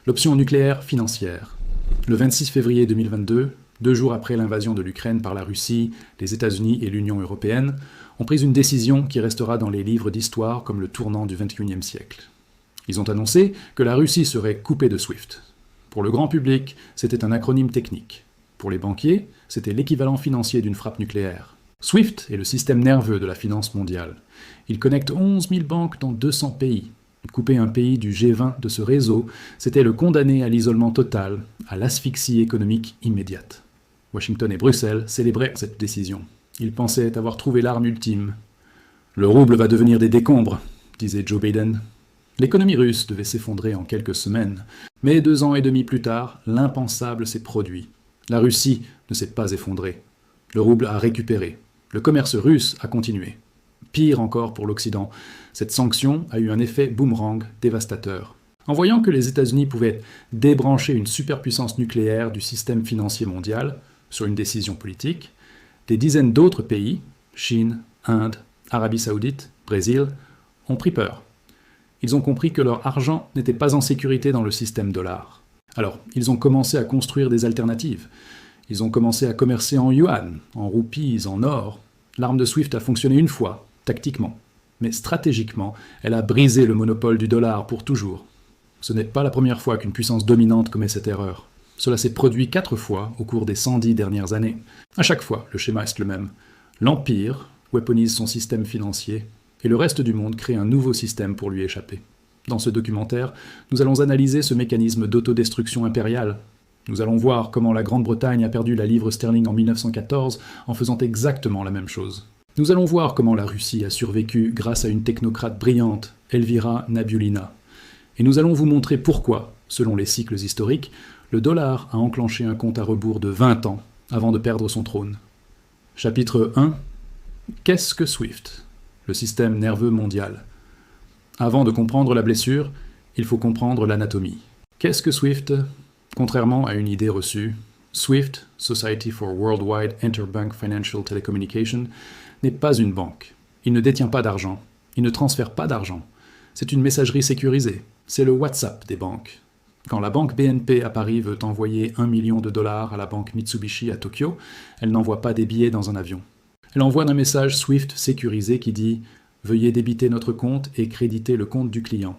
L'option nucléaire financière. Le 26 février 2022, 2 jours après l'invasion de l'Ukraine par la Russie, les États-Unis et l'Union européenne ont pris une décision qui restera dans les livres d'histoire comme le tournant du XXIe siècle. Ils ont annoncé que la Russie serait coupée de SWIFT. Pour le grand public, c'était un acronyme technique. Pour les banquiers, c'était l'équivalent financier d'une frappe nucléaire. SWIFT est le système nerveux de la finance mondiale. Il connecte 11 000 banques dans 200 pays. Couper un pays du G20 de ce réseau, c'était le condamner à l'isolement total, à l'asphyxie économique immédiate. Washington et Bruxelles célébraient cette décision. Ils pensaient avoir trouvé l'arme ultime. « Le rouble va devenir des décombres », disait Joe Biden. L'économie russe devait s'effondrer en quelques semaines, mais 2 ans et demi plus tard, l'impensable s'est produit. La Russie ne s'est pas effondrée. Le rouble a récupéré. Le commerce russe a continué. Pire encore pour l'Occident, cette sanction a eu un effet boomerang dévastateur. En voyant que les États-Unis pouvaient débrancher une superpuissance nucléaire du système financier mondial, sur une décision politique, des dizaines d'autres pays, Chine, Inde, Arabie Saoudite, Brésil, ont pris peur. Ils ont compris que leur argent n'était pas en sécurité dans le système dollar. Alors, ils ont commencé à construire des alternatives. Ils ont commencé à commercer en yuan, en roupies, en or. L'arme de SWIFT a fonctionné une fois, tactiquement. Mais stratégiquement, elle a brisé le monopole du dollar pour toujours. Ce n'est pas la première fois qu'une puissance dominante commet cette erreur. Cela s'est produit 4 fois au cours des 110 dernières années. À chaque fois, le schéma est le même. L'Empire weaponise son système financier, et le reste du monde crée un nouveau système pour lui échapper. Dans ce documentaire, nous allons analyser ce mécanisme d'autodestruction impériale. Nous allons voir comment la Grande-Bretagne a perdu la livre sterling en 1914 en faisant exactement la même chose. Nous allons voir comment la Russie a survécu grâce à une technocrate brillante, Elvira Nabiulina. Et nous allons vous montrer pourquoi, selon les cycles historiques, le dollar a enclenché un compte à rebours de 20 ans avant de perdre son trône. Chapitre 1. Qu'est-ce que SWIFT ? Le système nerveux mondial. Avant de comprendre la blessure, il faut comprendre l'anatomie. Qu'est-ce que SWIFT ? Contrairement à une idée reçue, SWIFT, Society for Worldwide Interbank Financial Telecommunication, n'est pas une banque. Il ne détient pas d'argent. Il ne transfère pas d'argent. C'est une messagerie sécurisée. C'est le WhatsApp des banques. Quand la banque BNP à Paris veut envoyer $1 million à la banque Mitsubishi à Tokyo, elle n'envoie pas des billets dans un avion. Elle envoie un message SWIFT sécurisé qui dit « Veuillez débiter notre compte et créditer le compte du client ».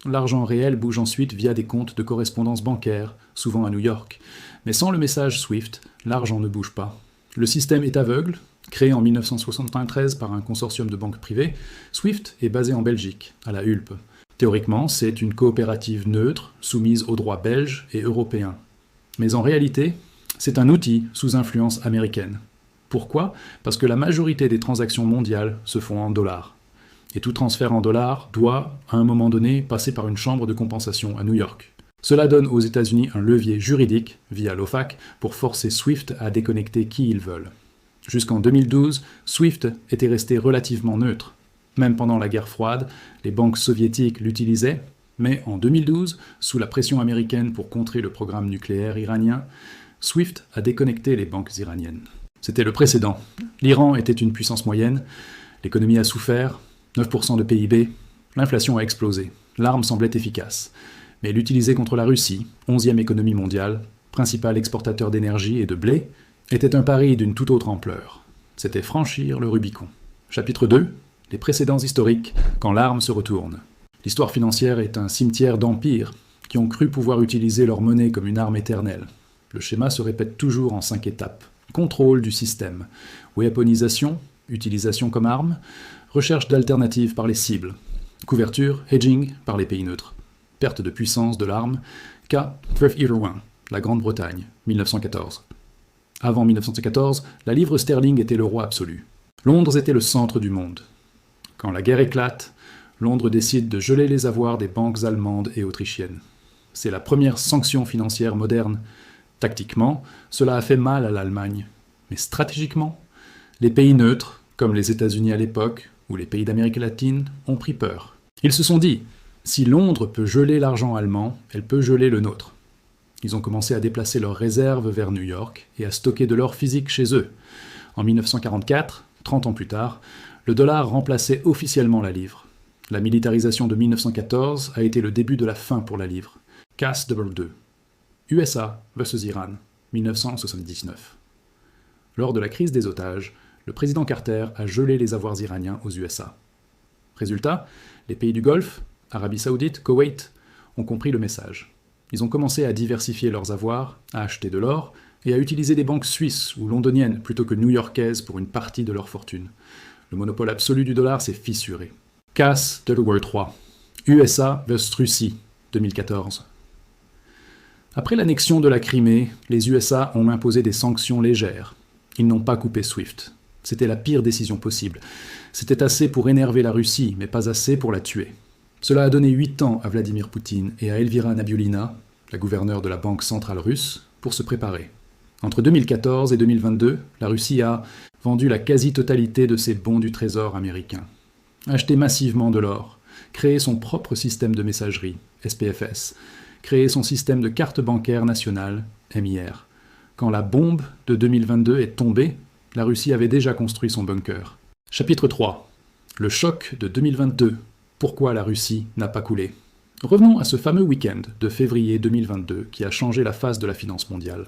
L'argent réel bouge ensuite via des comptes de correspondance bancaire, souvent à New York. Mais sans le message SWIFT, l'argent ne bouge pas. Le système est aveugle. Créé en 1973 par un consortium de banques privées, SWIFT est basé en Belgique, à la Hulpe. Théoriquement, c'est une coopérative neutre, soumise aux droits belges et européens. Mais en réalité, c'est un outil sous influence américaine. Pourquoi ? Parce que la majorité des transactions mondiales se font en dollars. Et tout transfert en dollars doit, à un moment donné, passer par une chambre de compensation à New York. Cela donne aux États-Unis un levier juridique, via l'OFAC, pour forcer SWIFT à déconnecter qui ils veulent. Jusqu'en 2012, SWIFT était resté relativement neutre. Même pendant la guerre froide, les banques soviétiques l'utilisaient, mais en 2012, sous la pression américaine pour contrer le programme nucléaire iranien, SWIFT a déconnecté les banques iraniennes. C'était le précédent. L'Iran était une puissance moyenne, l'économie a souffert, 9% de PIB, l'inflation a explosé, l'arme semblait efficace. Mais l'utiliser contre la Russie, 11e économie mondiale, principal exportateur d'énergie et de blé, était un pari d'une toute autre ampleur. C'était franchir le Rubicon. Chapitre 2. Les précédents historiques, quand l'arme se retourne. L'histoire financière est un cimetière d'empires qui ont cru pouvoir utiliser leur monnaie comme une arme éternelle. Le schéma se répète toujours en 5 étapes. Contrôle du système, weaponisation, utilisation comme arme, recherche d'alternatives par les cibles, couverture, hedging par les pays neutres, perte de puissance de l'arme, cas Thrift Eater 1, la Grande-Bretagne, 1914. Avant 1914, la livre sterling était le roi absolu. Londres était le centre du monde. Quand la guerre éclate, Londres décide de geler les avoirs des banques allemandes et autrichiennes. C'est la première sanction financière moderne. Tactiquement, cela a fait mal à l'Allemagne. Mais stratégiquement, les pays neutres, comme les États-Unis à l'époque, ou les pays d'Amérique latine, ont pris peur. Ils se sont dit, si Londres peut geler l'argent allemand, elle peut geler le nôtre. Ils ont commencé à déplacer leurs réserves vers New York et à stocker de l'or physique chez eux. En 1944, 30 ans plus tard, le dollar remplaçait officiellement la livre. La militarisation de 1914 a été le début de la fin pour la livre. CAS 2. USA vs Iran, 1979. Lors de la crise des otages, le président Carter a gelé les avoirs iraniens aux USA. Résultat, les pays du Golfe, Arabie Saoudite, Koweït, ont compris le message. Ils ont commencé à diversifier leurs avoirs, à acheter de l'or et à utiliser des banques suisses ou londoniennes plutôt que new-yorkaises pour une partie de leur fortune. Le monopole absolu du dollar s'est fissuré. CAS 3. USA vs Russie, 2014. Après l'annexion de la Crimée, les USA ont imposé des sanctions légères. Ils n'ont pas coupé SWIFT. C'était la pire décision possible. C'était assez pour énerver la Russie, mais pas assez pour la tuer. Cela a donné 8 ans à Vladimir Poutine et à Elvira Nabiullina, la gouverneure de la Banque centrale russe, pour se préparer. Entre 2014 et 2022, la Russie a vendu la quasi-totalité de ses bons du Trésor américain, acheté massivement de l'or, créé son propre système de messagerie, SPFS, créé son système de carte bancaire nationale, MIR. Quand la bombe de 2022 est tombée, la Russie avait déjà construit son bunker. Chapitre 3. Le choc de 2022. Pourquoi la Russie n'a pas coulé? Revenons à ce fameux week-end de février 2022 qui a changé la face de la finance mondiale.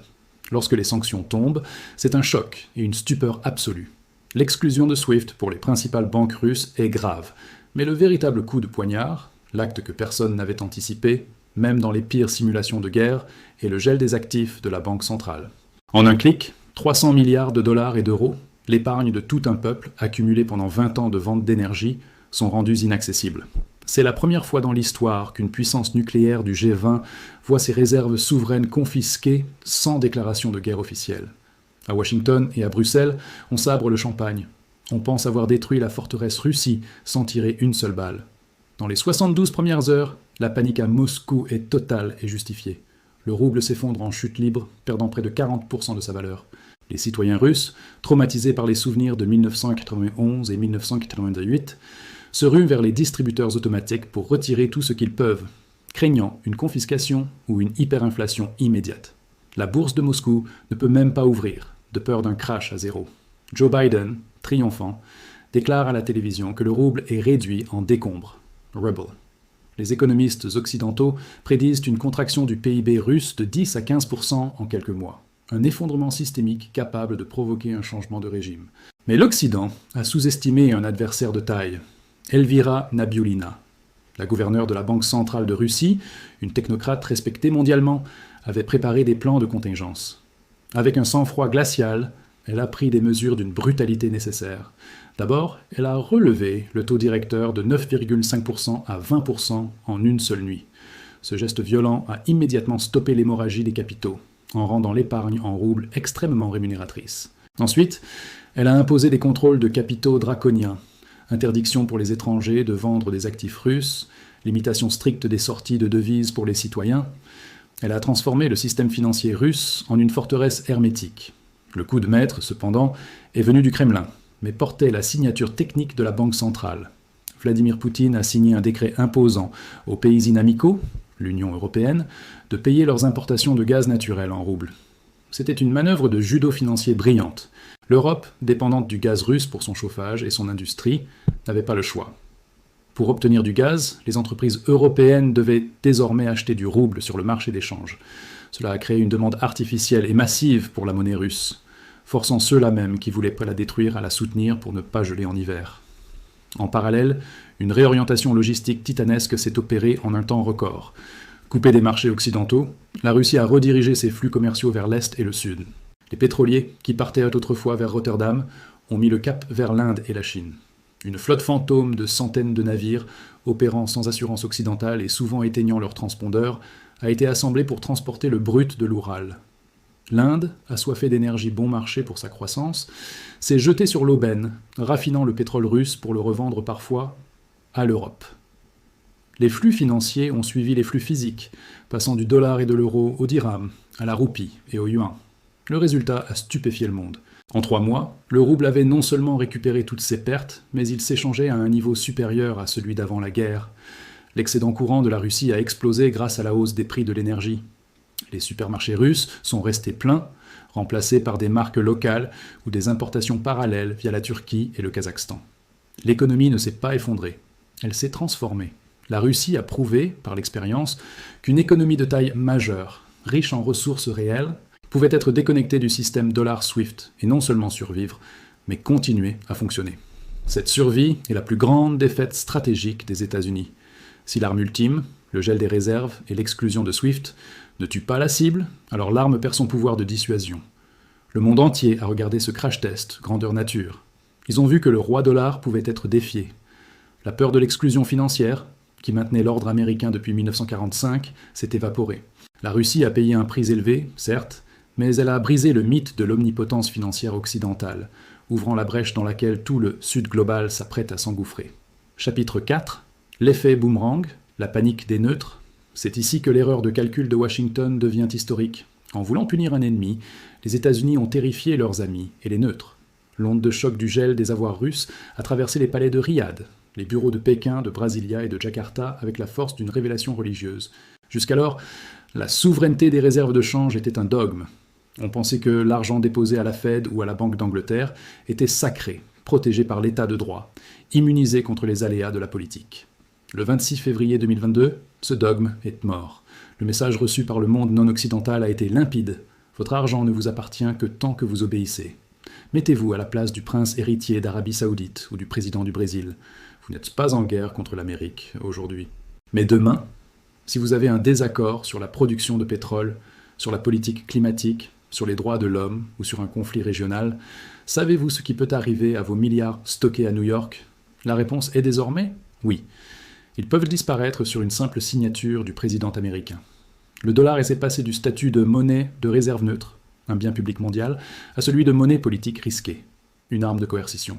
Lorsque les sanctions tombent, c'est un choc et une stupeur absolue. L'exclusion de SWIFT pour les principales banques russes est grave, mais le véritable coup de poignard, l'acte que personne n'avait anticipé, même dans les pires simulations de guerre, est le gel des actifs de la Banque centrale. En un clic, 300 milliards de dollars et d'euros, l'épargne de tout un peuple, accumulée pendant 20 ans de vente d'énergie, sont rendus inaccessibles. C'est la première fois dans l'histoire qu'une puissance nucléaire du G20 voit ses réserves souveraines confisquées sans déclaration de guerre officielle. À Washington et à Bruxelles, on sabre le champagne. On pense avoir détruit la forteresse Russie sans tirer une seule balle. Dans les 72 premières heures, la panique à Moscou est totale et justifiée. Le rouble s'effondre en chute libre, perdant près de 40% de sa valeur. Les citoyens russes, traumatisés par les souvenirs de 1991 et 1988, se ruent vers les distributeurs automatiques pour retirer tout ce qu'ils peuvent, craignant une confiscation ou une hyperinflation immédiate. La bourse de Moscou ne peut même pas ouvrir, de peur d'un crash à zéro. Joe Biden, triomphant, déclare à la télévision que le rouble est réduit en décombre, ruble. Les économistes occidentaux prédisent une contraction du PIB russe de 10 à 15% en quelques mois, un effondrement systémique capable de provoquer un changement de régime. Mais l'Occident a sous-estimé un adversaire de taille, Elvira Nabiullina. La gouverneure de la Banque centrale de Russie, une technocrate respectée mondialement, avait préparé des plans de contingence. Avec un sang-froid glacial, elle a pris des mesures d'une brutalité nécessaire. D'abord, elle a relevé le taux directeur de 9,5% à 20% en une seule nuit. Ce geste violent a immédiatement stoppé l'hémorragie des capitaux, en rendant l'épargne en roubles extrêmement rémunératrice. Ensuite, elle a imposé des contrôles de capitaux draconiens, interdiction pour les étrangers de vendre des actifs russes, limitation stricte des sorties de devises pour les citoyens. Elle a transformé le système financier russe en une forteresse hermétique. Le coup de maître, cependant, est venu du Kremlin, mais portait la signature technique de la Banque centrale. Vladimir Poutine a signé un décret imposant aux pays inamicaux, l'Union européenne, de payer leurs importations de gaz naturel en roubles. C'était une manœuvre de judo financier brillante. L'Europe, dépendante du gaz russe pour son chauffage et son industrie, n'avait pas le choix. Pour obtenir du gaz, les entreprises européennes devaient désormais acheter du rouble sur le marché d'échange. Cela a créé une demande artificielle et massive pour la monnaie russe, forçant ceux-là même qui voulaient la détruire à la soutenir pour ne pas geler en hiver. En parallèle, une réorientation logistique titanesque s'est opérée en un temps record. Coupée des marchés occidentaux, la Russie a redirigé ses flux commerciaux vers l'Est et le Sud. Les pétroliers, qui partaient autrefois vers Rotterdam, ont mis le cap vers l'Inde et la Chine. Une flotte fantôme de centaines de navires, opérant sans assurance occidentale et souvent éteignant leurs transpondeurs, a été assemblée pour transporter le brut de l'Oural. L'Inde, assoiffée d'énergie bon marché pour sa croissance, s'est jetée sur l'aubaine, raffinant le pétrole russe pour le revendre parfois à l'Europe. Les flux financiers ont suivi les flux physiques, passant du dollar et de l'euro au dirham, à la roupie et au yuan. Le résultat a stupéfié le monde. En 3 mois, le rouble avait non seulement récupéré toutes ses pertes, mais il s'échangeait à un niveau supérieur à celui d'avant la guerre. L'excédent courant de la Russie a explosé grâce à la hausse des prix de l'énergie. Les supermarchés russes sont restés pleins, remplacés par des marques locales ou des importations parallèles via la Turquie et le Kazakhstan. L'économie ne s'est pas effondrée, elle s'est transformée. La Russie a prouvé, par l'expérience, qu'une économie de taille majeure, riche en ressources réelles, pouvait être déconnectée du système dollar SWIFT et non seulement survivre, mais continuer à fonctionner. Cette survie est la plus grande défaite stratégique des États-Unis. Si l'arme ultime, le gel des réserves et l'exclusion de SWIFT, ne tue pas la cible, alors l'arme perd son pouvoir de dissuasion. Le monde entier a regardé ce crash test, grandeur nature. Ils ont vu que le roi dollar pouvait être défié. La peur de l'exclusion financière, qui maintenait l'ordre américain depuis 1945, s'est évaporée. La Russie a payé un prix élevé, certes, mais elle a brisé le mythe de l'omnipotence financière occidentale, ouvrant la brèche dans laquelle tout le Sud global s'apprête à s'engouffrer. Chapitre 4. L'effet boomerang, la panique des neutres. C'est ici que l'erreur de calcul de Washington devient historique. En voulant punir un ennemi, les États-Unis ont terrifié leurs amis et les neutres. L'onde de choc du gel des avoirs russes a traversé les palais de Riyad, les bureaux de Pékin, de Brasilia et de Jakarta avec la force d'une révélation religieuse. Jusqu'alors, la souveraineté des réserves de change était un dogme. On pensait que l'argent déposé à la Fed ou à la Banque d'Angleterre était sacré, protégé par l'état de droit, immunisé contre les aléas de la politique. Le 26 février 2022, ce dogme est mort. Le message reçu par le monde non occidental a été limpide. Votre argent ne vous appartient que tant que vous obéissez. Mettez-vous à la place du prince héritier d'Arabie Saoudite ou du président du Brésil. Vous n'êtes pas en guerre contre l'Amérique aujourd'hui. Mais demain, si vous avez un désaccord sur la production de pétrole, sur la politique climatique, sur les droits de l'homme ou sur un conflit régional, savez-vous ce qui peut arriver à vos milliards stockés à New York? La réponse est désormais oui. Ils peuvent disparaître sur une simple signature du président américain. Le dollar essaie de passer du statut de monnaie de réserve neutre, un bien public mondial, à celui de monnaie politique risquée, une arme de coercition.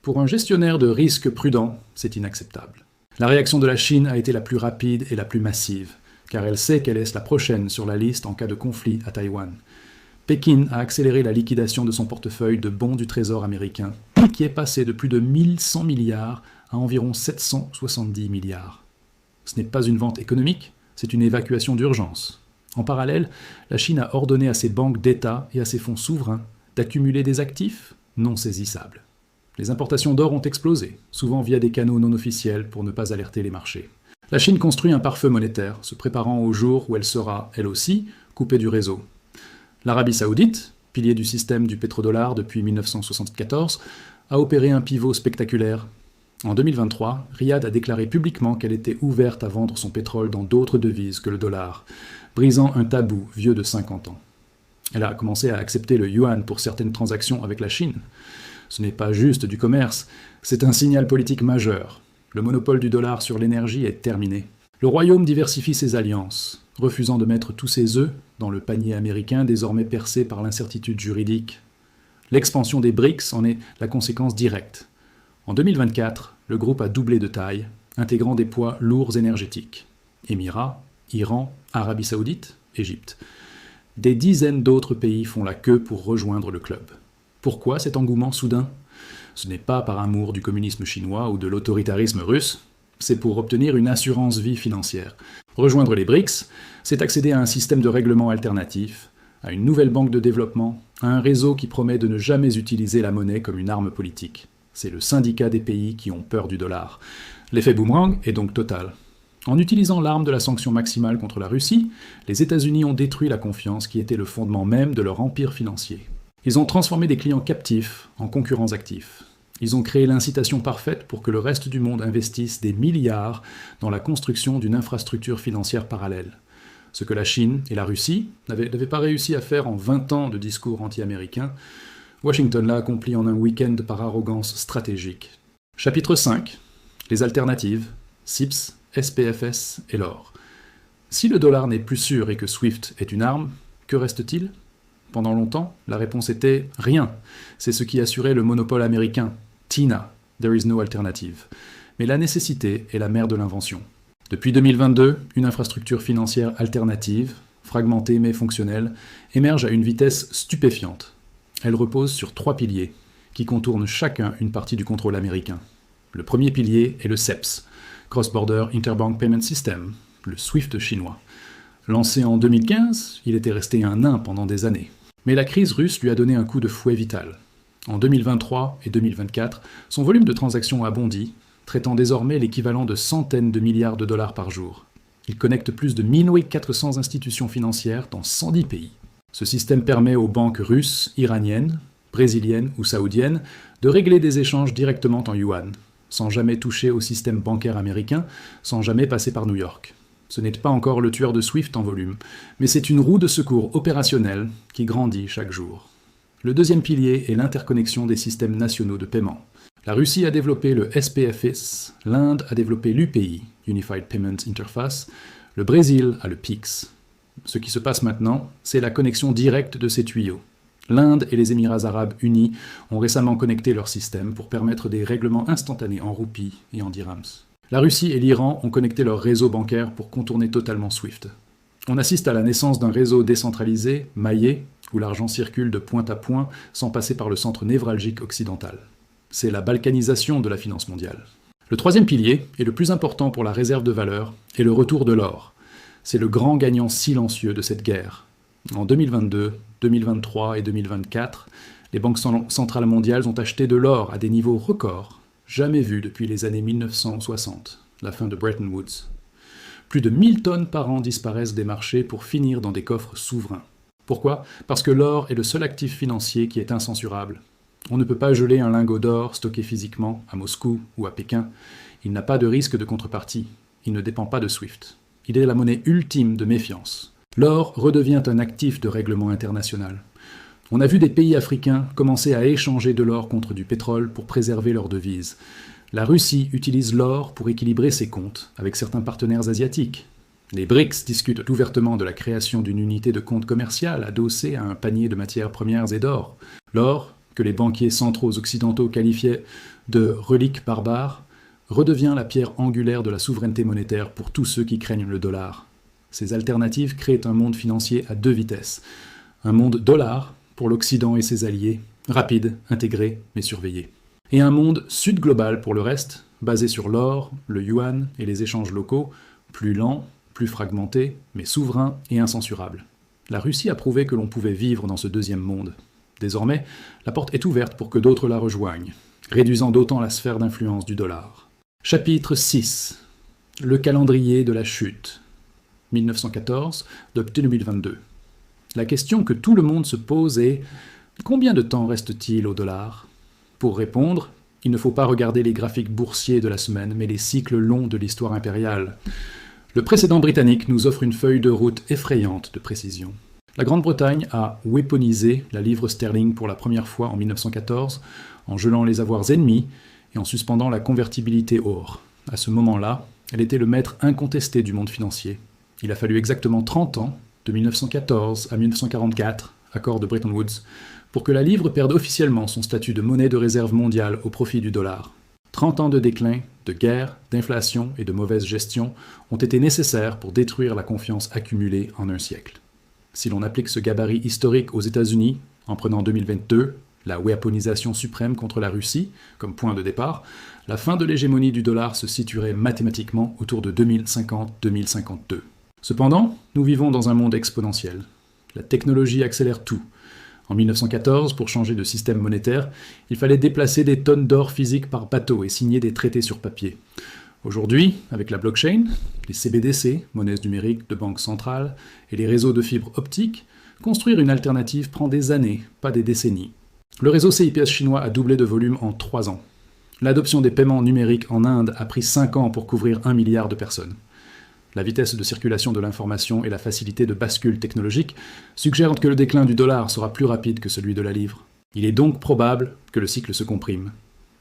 Pour un gestionnaire de risque prudent, c'est inacceptable. La réaction de la Chine a été la plus rapide et la plus massive, car elle sait qu'elle est la prochaine sur la liste en cas de conflit à Taïwan. Pékin a accéléré la liquidation de son portefeuille de bons du Trésor américain, qui est passé de plus de 1100 milliards à environ 770 milliards. Ce n'est pas une vente économique, c'est une évacuation d'urgence. En parallèle, la Chine a ordonné à ses banques d'État et à ses fonds souverains d'accumuler des actifs non saisissables. Les importations d'or ont explosé, souvent via des canaux non officiels pour ne pas alerter les marchés. La Chine construit un pare-feu monétaire, se préparant au jour où elle sera, elle aussi, coupée du réseau. L'Arabie Saoudite, pilier du système du pétrodollar depuis 1974, a opéré un pivot spectaculaire. En 2023, Riyad a déclaré publiquement qu'elle était ouverte à vendre son pétrole dans d'autres devises que le dollar, brisant un tabou vieux de 50 ans. Elle a commencé à accepter le yuan pour certaines transactions avec la Chine. Ce n'est pas juste du commerce, c'est un signal politique majeur. Le monopole du dollar sur l'énergie est terminé. Le royaume diversifie ses alliances, refusant de mettre tous ses œufs dans le panier américain désormais percé par l'incertitude juridique. L'expansion des BRICS en est la conséquence directe. En 2024, le groupe a doublé de taille, intégrant des poids lourds énergétiques. Émirats, Iran, Arabie Saoudite, Égypte. Des dizaines d'autres pays font la queue pour rejoindre le club. Pourquoi cet engouement soudain? Ce n'est pas par amour du communisme chinois ou de l'autoritarisme russe, c'est pour obtenir une assurance vie financière. Rejoindre les BRICS, c'est accéder à un système de règlement alternatif, à une nouvelle banque de développement, à un réseau qui promet de ne jamais utiliser la monnaie comme une arme politique. C'est le syndicat des pays qui ont peur du dollar. L'effet boomerang est donc total. En utilisant l'arme de la sanction maximale contre la Russie, les États-Unis ont détruit la confiance qui était le fondement même de leur empire financier. Ils ont transformé des clients captifs en concurrents actifs. Ils ont créé l'incitation parfaite pour que le reste du monde investisse des milliards dans la construction d'une infrastructure financière parallèle. Ce que la Chine et la Russie n'avaient pas réussi à faire en 20 ans de discours anti-américains, Washington l'a accompli en un week-end par arrogance stratégique. Chapitre 5. Les alternatives, CIPS, SPFS et l'or. Si le dollar n'est plus sûr et que SWIFT est une arme, que reste-t-il? Pendant longtemps, la réponse était « rien ». C'est ce qui assurait le monopole américain. TINA, there is no alternative. Mais la nécessité est la mère de l'invention. Depuis 2022, une infrastructure financière alternative, fragmentée mais fonctionnelle, émerge à une vitesse stupéfiante. Elle repose sur 3 piliers, qui contournent chacun une partie du contrôle américain. Le premier pilier est le CEPS, Cross-Border Interbank Payment System, le SWIFT chinois. Lancé en 2015, il était resté un nain pendant des années. Mais la crise russe lui a donné un coup de fouet vital. En 2023 et 2024, son volume de transactions a bondi, traitant désormais l'équivalent de centaines de milliards de dollars par jour. Il connecte plus de 1400 institutions financières dans 110 pays. Ce système permet aux banques russes, iraniennes, brésiliennes ou saoudiennes de régler des échanges directement en yuan, sans jamais toucher au système bancaire américain, sans jamais passer par New York. Ce n'est pas encore le tueur de SWIFT en volume, mais c'est une roue de secours opérationnelle qui grandit chaque jour. Le deuxième pilier est l'interconnexion des systèmes nationaux de paiement. La Russie a développé le SPFS, l'Inde a développé l'UPI, Unified Payment Interface, le Brésil a le PIX. Ce qui se passe maintenant, c'est la connexion directe de ces tuyaux. L'Inde et les Émirats arabes unis ont récemment connecté leur système pour permettre des règlements instantanés en roupies et en dirhams. La Russie et l'Iran ont connecté leur réseau bancaire pour contourner totalement SWIFT. On assiste à la naissance d'un réseau décentralisé, maillé, où l'argent circule de point à point sans passer par le centre névralgique occidental. C'est la balkanisation de la finance mondiale. Le troisième pilier, et le plus important pour la réserve de valeur, est le retour de l'or. C'est le grand gagnant silencieux de cette guerre. En 2022, 2023 et 2024, les banques centrales mondiales ont acheté de l'or à des niveaux records, jamais vus depuis les années 1960, la fin de Bretton Woods. Plus de 1000 tonnes par an disparaissent des marchés pour finir dans des coffres souverains. Pourquoi ? Parce que l'or est le seul actif financier qui est incensurable. On ne peut pas geler un lingot d'or stocké physiquement à Moscou ou à Pékin. Il n'a pas de risque de contrepartie. Il ne dépend pas de SWIFT. Il est la monnaie ultime de méfiance. L'or redevient un actif de règlement international. On a vu des pays africains commencer à échanger de l'or contre du pétrole pour préserver leur devise. La Russie utilise l'or pour équilibrer ses comptes avec certains partenaires asiatiques. Les BRICS discutent ouvertement de la création d'une unité de compte commercial adossée à un panier de matières premières et d'or. L'or, que les banquiers centraux occidentaux qualifiaient de « relique barbare », redevient la pierre angulaire de la souveraineté monétaire pour tous ceux qui craignent le dollar. Ces alternatives créent un monde financier à deux vitesses. Un monde dollar pour l'Occident et ses alliés, rapide, intégré, mais surveillé. Et un monde sud-global pour le reste, basé sur l'or, le yuan et les échanges locaux, plus lent, plus fragmenté, mais souverain et incensurable. La Russie a prouvé que l'on pouvait vivre dans ce deuxième monde. Désormais, la porte est ouverte pour que d'autres la rejoignent, réduisant d'autant la sphère d'influence du dollar. Chapitre 6. Le calendrier de la chute. 1914 de 2022. La question que tout le monde se pose est « Combien de temps reste-t-il au dollar ?» Pour répondre, il ne faut pas regarder les graphiques boursiers de la semaine, mais les cycles longs de l'histoire impériale. Le précédent britannique nous offre une feuille de route effrayante de précision. La Grande-Bretagne a weaponisé la livre sterling pour la première fois en 1914, en gelant les avoirs ennemis et en suspendant la convertibilité or. À ce moment-là, elle était le maître incontesté du monde financier. Il a fallu exactement 30 ans, de 1914 à 1944, accord de Bretton Woods, pour que la livre perde officiellement son statut de monnaie de réserve mondiale au profit du dollar. 30 ans de déclin, de guerre, d'inflation et de mauvaise gestion ont été nécessaires pour détruire la confiance accumulée en un siècle. Si l'on applique ce gabarit historique aux États-Unis, en prenant 2022, la weaponisation suprême contre la Russie, comme point de départ, la fin de l'hégémonie du dollar se situerait mathématiquement autour de 2050-2052. Cependant, nous vivons dans un monde exponentiel. La technologie accélère tout. En 1914, pour changer de système monétaire, il fallait déplacer des tonnes d'or physique par bateau et signer des traités sur papier. Aujourd'hui, avec la blockchain, les CBDC, monnaies numériques de banque centrale, et les réseaux de fibres optiques, construire une alternative prend des années, pas des décennies. Le réseau CIPS chinois a doublé de volume en 3 ans. L'adoption des paiements numériques en Inde a pris 5 ans pour couvrir 1 milliard de personnes. La vitesse de circulation de l'information et la facilité de bascule technologique suggèrent que le déclin du dollar sera plus rapide que celui de la livre. Il est donc probable que le cycle se comprime.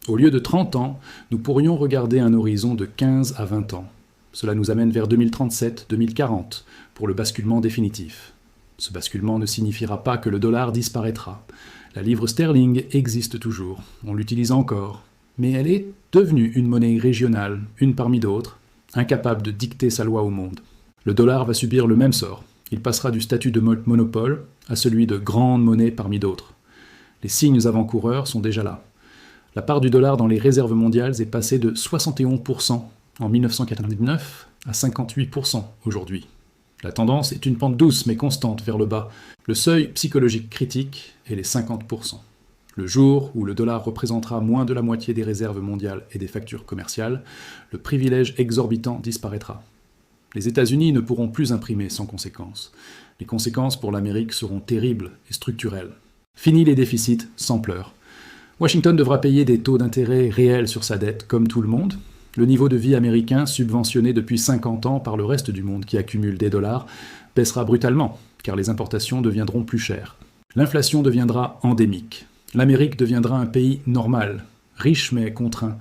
Au lieu de 30 ans, nous pourrions regarder un horizon de 15 à 20 ans. Cela nous amène vers 2037-2040 pour le basculement définitif. Ce basculement ne signifiera pas que le dollar disparaîtra. La livre sterling existe toujours, on l'utilise encore, mais elle est devenue une monnaie régionale, une parmi d'autres, incapable de dicter sa loi au monde. Le dollar va subir le même sort. Il passera du statut de monopole à celui de grande monnaie parmi d'autres. Les signes avant-coureurs sont déjà là. La part du dollar dans les réserves mondiales est passée de 71% en 1999 à 58% aujourd'hui. La tendance est une pente douce mais constante vers le bas. Le seuil psychologique critique est les 50%. Le jour où le dollar représentera moins de la moitié des réserves mondiales et des factures commerciales, le privilège exorbitant disparaîtra. Les États-Unis ne pourront plus imprimer sans conséquence. Les conséquences pour l'Amérique seront terribles et structurelles. Fini les déficits sans pleurs. Washington devra payer des taux d'intérêt réels sur sa dette, comme tout le monde. Le niveau de vie américain, subventionné depuis 50 ans par le reste du monde qui accumule des dollars, baissera brutalement, car les importations deviendront plus chères. L'inflation deviendra endémique. L'Amérique deviendra un pays normal, riche mais contraint,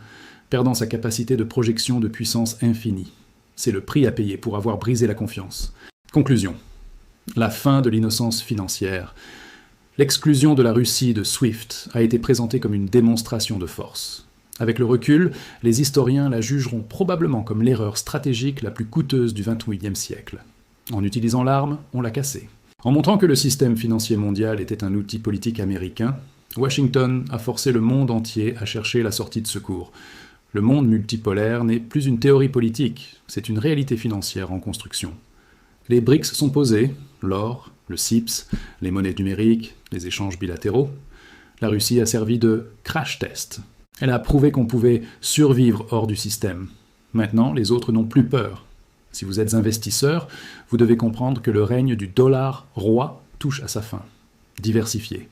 perdant sa capacité de projection de puissance infinie. C'est le prix à payer pour avoir brisé la confiance. Conclusion. La fin de l'innocence financière. L'exclusion de la Russie de SWIFT a été présentée comme une démonstration de force. Avec le recul, les historiens la jugeront probablement comme l'erreur stratégique la plus coûteuse du XXIe siècle. En utilisant l'arme, on l'a cassée. En montrant que le système financier mondial était un outil politique américain, Washington a forcé le monde entier à chercher la sortie de secours. Le monde multipolaire n'est plus une théorie politique, c'est une réalité financière en construction. Les BRICS sont posés, l'or, le CIPS, les monnaies numériques, les échanges bilatéraux. La Russie a servi de crash test. Elle a prouvé qu'on pouvait survivre hors du système. Maintenant, les autres n'ont plus peur. Si vous êtes investisseur, vous devez comprendre que le règne du dollar roi touche à sa fin. Diversifiez.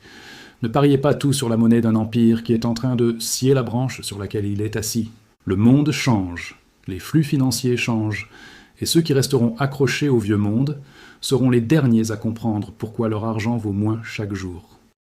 Ne pariez pas tout sur la monnaie d'un empire qui est en train de scier la branche sur laquelle il est assis. Le monde change, les flux financiers changent, et ceux qui resteront accrochés au vieux monde seront les derniers à comprendre pourquoi leur argent vaut moins chaque jour.